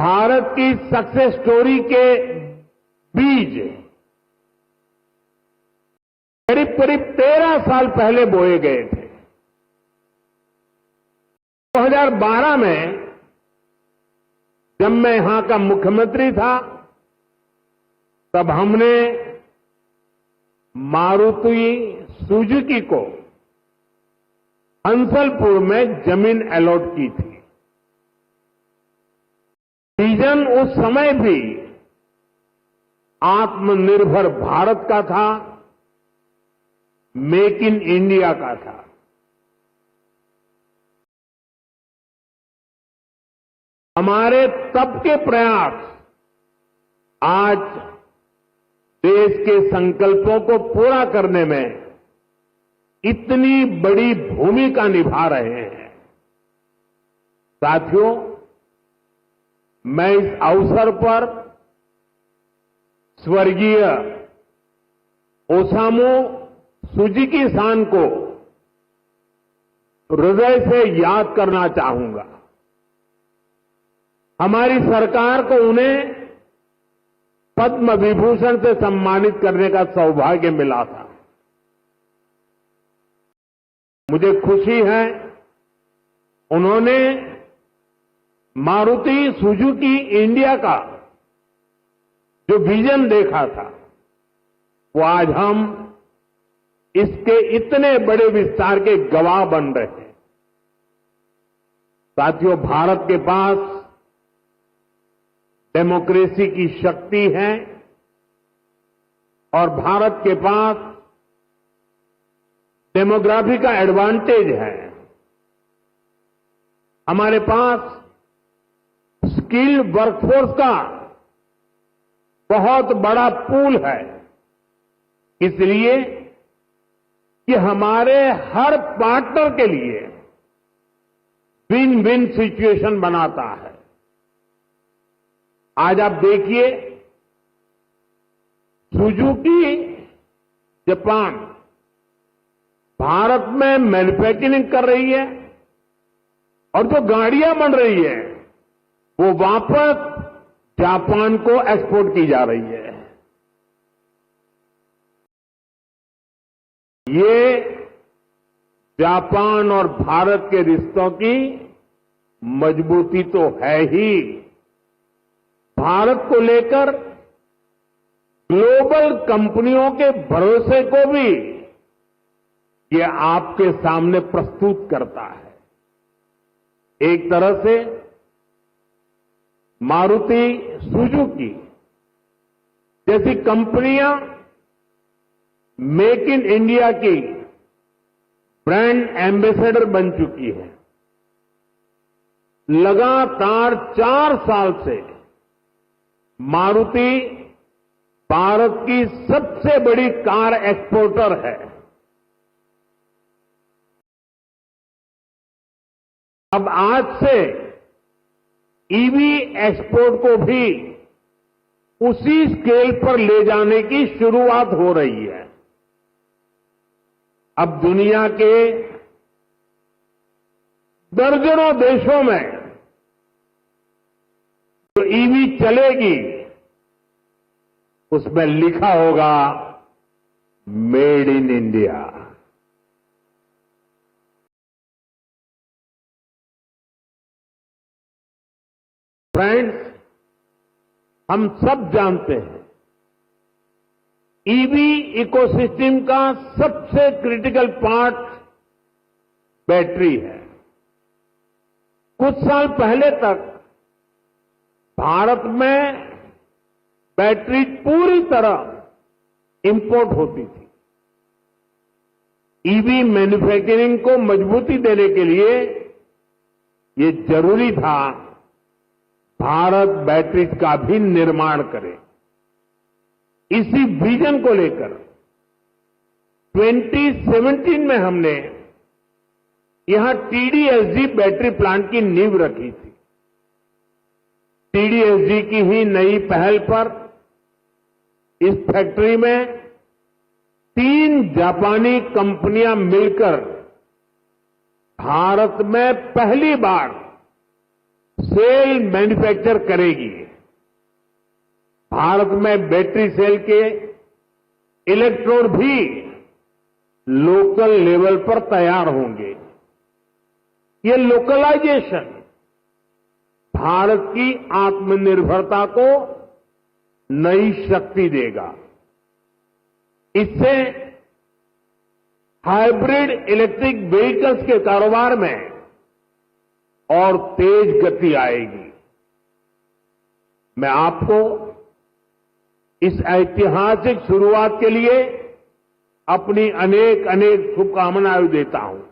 भारत की success story के बीज करीब करीब 13 साल पहले बोए गए थे। 2012 में जब मैं यहां का मुख्यमंत्री था, तब हमने मारुति सुजुकी को हंसलपुर में जमीन अलॉट की थी। विजन उस समय भी आत्मनिर्भर भारत का था, मेक इन इंडिया का था। हमारे तब के प्रयास आज देश के संकल्पों को पूरा करने में इतनी बड़ी भूमिका निभा रहे हैं। साथियों, मैं इस अवसर पर स्वर्गीय ओसामू सुजुकी-सान को हृदय से याद करना चाहूंगा। हमारी सरकार को उन्हें पद्म विभूषण से सम्मानित करने का सौभाग्य मिला था। मुझे खुशी है, उन्होंने मारुति सुजुकी इंडिया का जो विजन देखा था, वो आज हम इसके इतने बड़े विस्तार के गवाह बन रहे हैं। साथियों, भारत के पास डेमोक्रेसी की शक्ति है और भारत के पास डेमोग्राफी का एडवांटेज है। हमारे पास स्किल्ड वर्कफोर्स का बहुत बड़ा पूल है, इसलिए कि हमारे हर पार्टनर के लिए विन विन सिचुएशन बनाता है। आज आप देखिए, सुजुकी जापान भारत में मैन्युफैक्चरिंग कर रही है और जो गाड़ियां बन रही है वो वापस जापान को एक्सपोर्ट की जा रही है। ये जापान और भारत के रिश्तों की मजबूती तो है ही, भारत को लेकर ग्लोबल कंपनियों के भरोसे को भी ये आपके सामने प्रस्तुत करता है। एक तरह से मारुति सुजुकी जैसी कंपनियां मेक इन इंडिया की ब्रांड एम्बेसडर बन चुकी है। लगातार 4 साल से मारुति भारत की सबसे बड़ी कार एक्सपोर्टर है। अब आज से ईवी एक्सपोर्ट को भी उसी स्केल पर ले जाने की शुरुआत हो रही है। अब दुनिया के दर्जनों देशों में जो ईवी चलेगी उसमें लिखा होगा मेड इन इंडिया। फ्रेंड्स, हम सब जानते हैं ईवी इकोसिस्टम का सबसे क्रिटिकल पार्ट बैटरी है। कुछ साल पहले तक भारत में बैटरी पूरी तरह इंपोर्ट होती थी। ईवी मैन्युफैक्चरिंग को मजबूती देने के लिए ये जरूरी था भारत बैटरीज का भी निर्माण करे। इसी विजन को लेकर 2017 में हमने यहां टीडीएसजी बैटरी प्लांट की नींव रखी थी। टीडीएसजी की ही नई पहल पर इस फैक्ट्री में 3 जापानी कंपनियां मिलकर भारत में पहली बार सेल मैन्युफैक्चर करेगी। भारत में बैटरी सेल के इलेक्ट्रोड भी लोकल लेवल पर तैयार होंगे। ये लोकलाइजेशन भारत की आत्मनिर्भरता को नई शक्ति देगा। इससे हाइब्रिड इलेक्ट्रिक व्हीकल्स के कारोबार में और तेज गति आएगी। मैं आपको इस ऐतिहासिक शुरुआत के लिए अपनी अनेक अनेक शुभकामनाएं देता हूं।